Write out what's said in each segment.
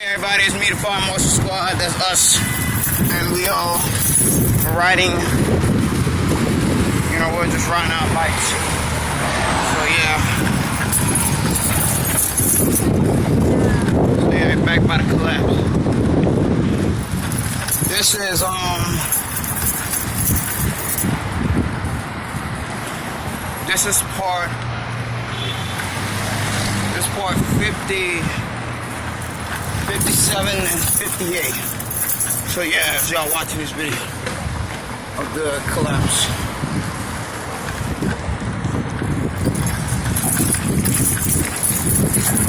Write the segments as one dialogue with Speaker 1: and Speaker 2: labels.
Speaker 1: Hey everybody, it's me, the Fire Marshal Squad. That's us, and we all are riding. You know, we're just riding our bikes. So yeah, back by the collapse. This is part 50. 57 and 58. So yeah, if y'all watching this video of the collapse.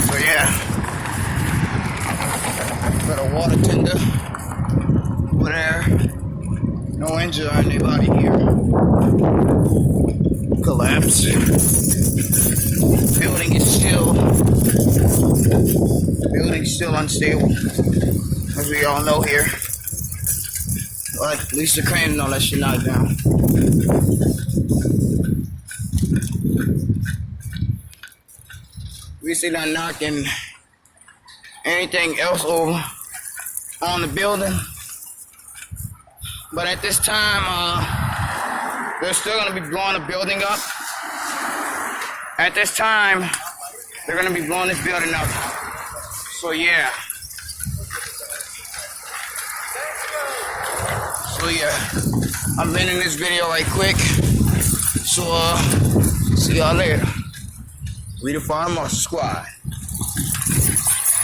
Speaker 1: So yeah, got a water tender over there. No injury on anybody here. Collapse. Building's still unstable, as we all know here. But at least the crane don't let you knock down. We see not knocking anything else over on the building. But at this time, they're still going to be blowing the building up. At this time, they're going to be blowing this building up. So yeah. I'm ending this video right quick. So see y'all later. We the Fire Marshal Squad.